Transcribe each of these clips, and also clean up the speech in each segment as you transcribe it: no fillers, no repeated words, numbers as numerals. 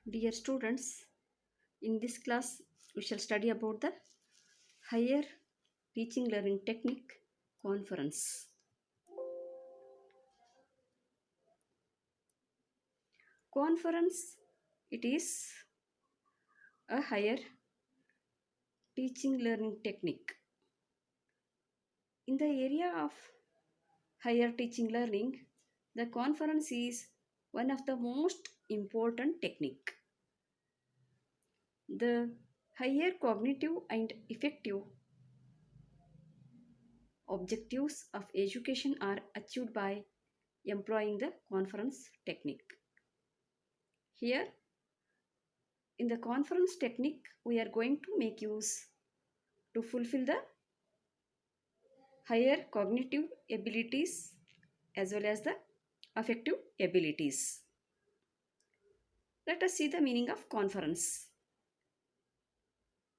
Dear students, in this class we shall study about the higher teaching learning technique conference. Conference, it is a higher teaching learning technique. In the area of higher teaching learning, the conference is one of the most important technique. The higher cognitive and effective objectives of education are achieved by employing the conference technique. Here, in the conference technique, we are going to make use to fulfill the higher cognitive abilities as well as the affective abilities. Let us see the meaning of conference.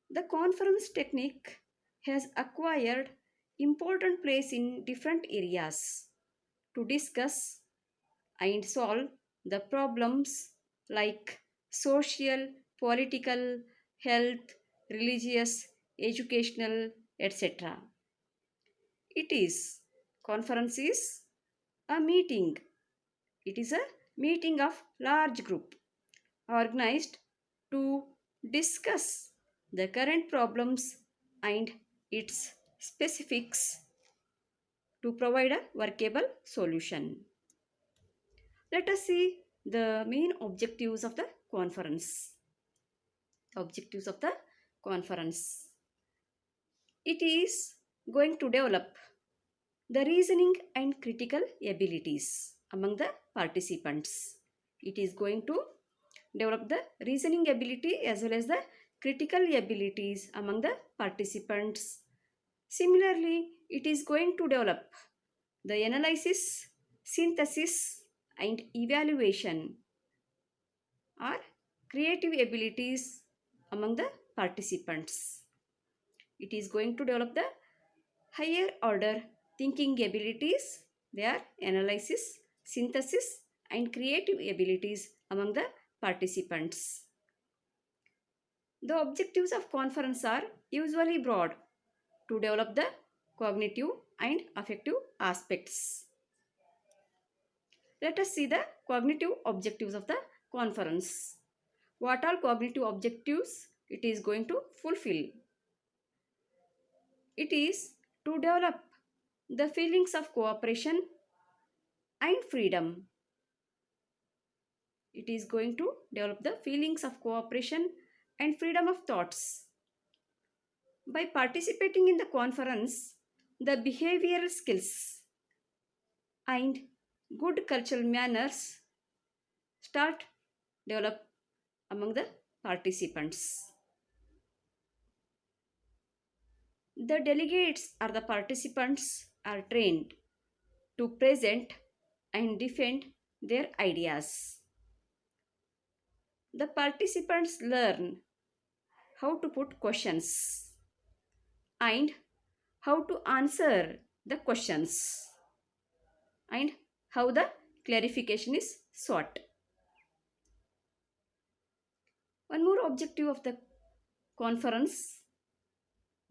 The conference technique has acquired important place in different areas to discuss and solve the problems like social, political, health, religious, educational, etc. It is conference is a meeting. It is a meeting of large group organized to discuss the current problems and its specifics to provide a workable solution. Let us see the main objectives of the conference. Objectives of the conference. It is going to develop the reasoning and critical abilities among the participants. It is going to develop the reasoning ability as well as the critical abilities among the participants. Similarly, it is going to develop the analysis, synthesis, and evaluation or creative abilities among the participants. It is going to develop the higher order thinking abilities. They are analysis, synthesis, and creative abilities among the participants. The objectives of conference are usually broad to develop the cognitive and affective aspects. Let us see the cognitive objectives of the conference. What all cognitive objectives it is going to fulfill? It is to develop the feelings of cooperation and freedom. It is going to develop the feelings of cooperation and freedom of thoughts. By participating in the conference, the behavioral skills and good cultural manners start develop among the participants. The delegates or the participants are trained to present and defend their ideas. The participants learn how to put questions and how to answer the questions and how the clarification is sought. One more objective of the conference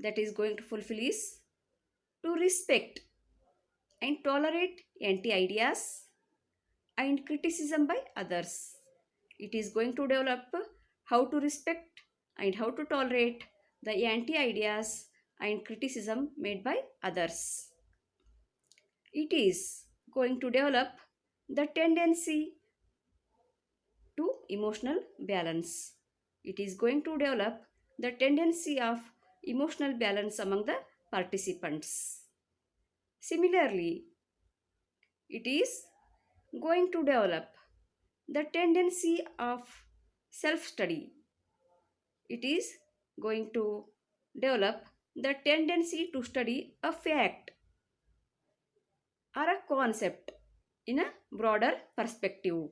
that is going to fulfill is to respect and tolerate anti-ideas and criticism by others. It is going to develop how to respect and how to tolerate the anti-ideas and criticism made by others. It is going to develop the tendency to emotional balance. It is going to develop the tendency of emotional balance among the participants. Similarly, it is going to develop the tendency of self-study. It is going to develop the tendency to study a fact or a concept in a broader perspective.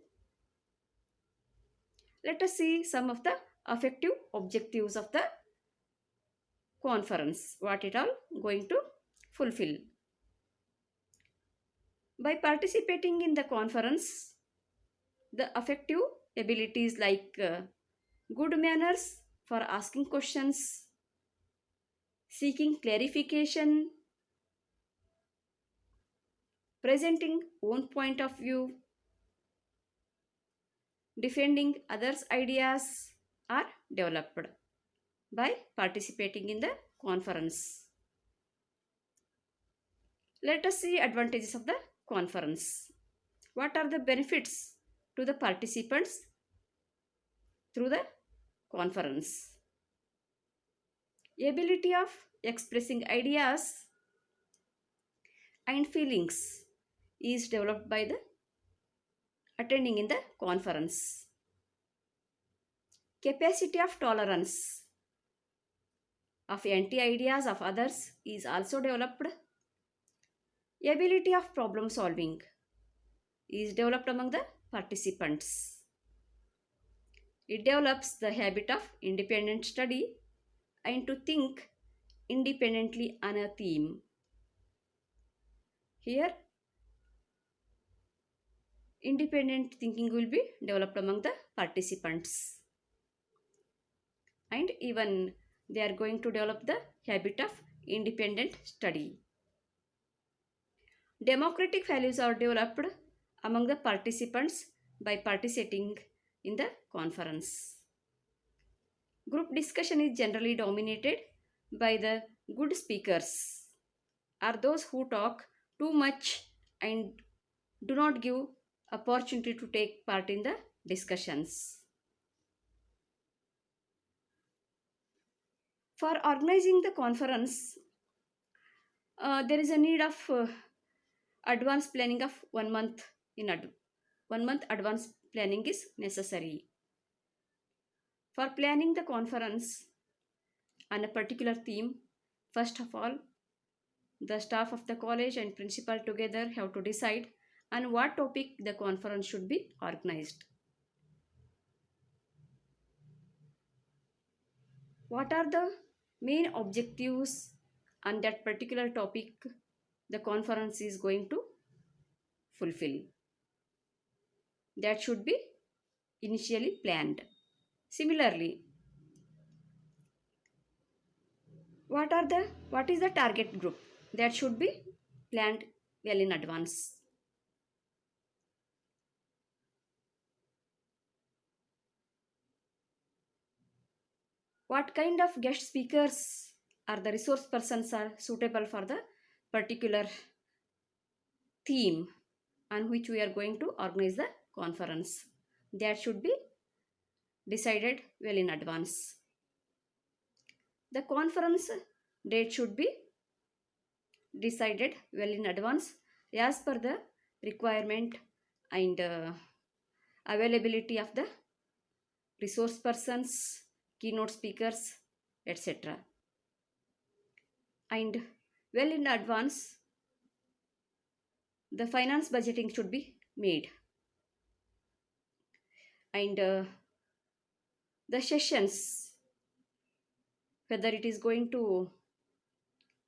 Let us see some of the affective objectives of the conference, what it all going to fulfill. By participating in the conference, the affective abilities like good manners for asking questions, seeking clarification, presenting own point of view, defending others' ideas are developed by participating in the conference. Let us see advantages of the conference. What are the benefits to the participants through the conference? Ability of expressing ideas and feelings is developed by the attending in the conference. Capacity of tolerance of anti ideas of others is also developed. Ability of problem solving is developed among the participants. It develops the habit of independent study and to think independently on a theme. Here, independent thinking will be developed among the participants, and even they are going to develop the habit of independent study. Democratic values are developed among the participants by participating in the conference. Group discussion is generally dominated by the good speakers, are those who talk too much and do not give opportunity to take part in the discussions. For organizing the conference, there is a need of advanced planning of 1 month 1 month advance planning is necessary. For planning the conference on a particular theme, first of all, the staff of the college and principal together have to decide on what topic the conference should be organized. What are the main objectives on that particular topic the conference is going to fulfill? That should be initially planned. Similarly, what is the target group? That should be planned well in advance. What kind of guest speakers or the resource persons are suitable for the particular theme on which we are going to organize the conference? That should be decided well in advance. The conference date should be decided well in advance as per the requirement and availability of the resource persons, keynote speakers, etc. And well in advance, the finance budgeting should be made. And the sessions, whether it is going to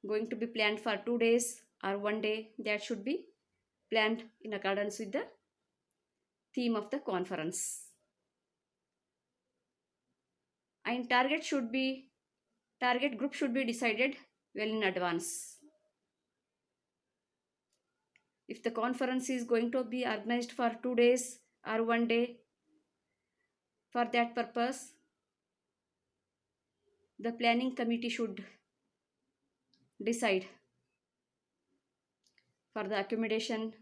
be planned for 2 days or 1 day, that should be planned in accordance with the theme of the conference. And target group should be decided well in advance. If the conference is going to be organized for 2 days or 1 day, for that purpose, the planning committee should decide for the accommodation,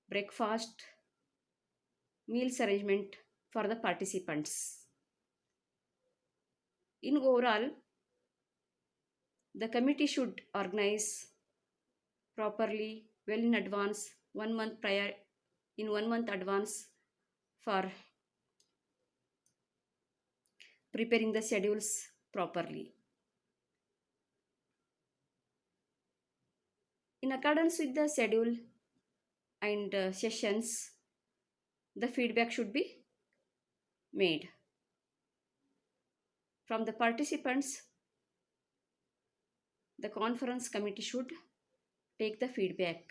breakfast, meals arrangement for the participants. In overall, the committee should organize properly well in advance, 1 month prior, in 1 month advance, for preparing the schedules properly. In accordance with the schedule and sessions, the feedback should be made from the participants. The conference committee should take the feedback.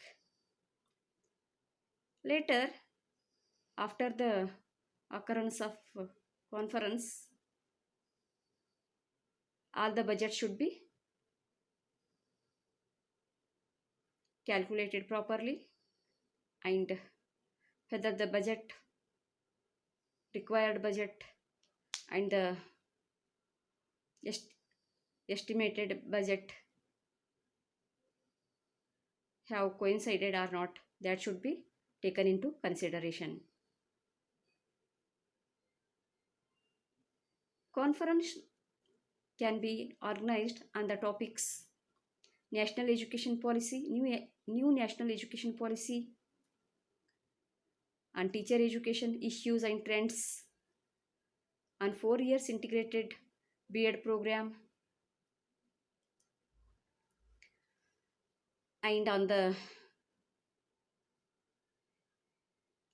Later, After the occurrence of conference, all the budget should be calculated properly, and whether the budget, required budget, and the est- estimated budget have coincided or not, that should be taken into consideration. Conference can be organized on the topics national education policy, new national education policy, on teacher education issues and trends, on 4 years integrated B.Ed program, and on the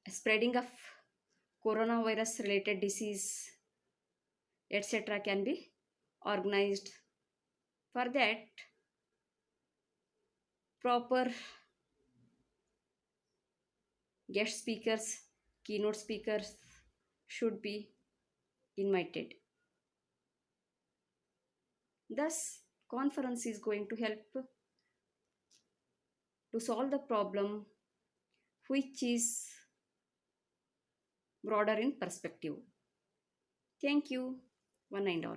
spreading of coronavirus related disease, etc. can be organized. For that, proper guest speakers, keynote speakers should be invited. Thus, conference is going to help to solve the problem which is broader in perspective. Thank you, one and all.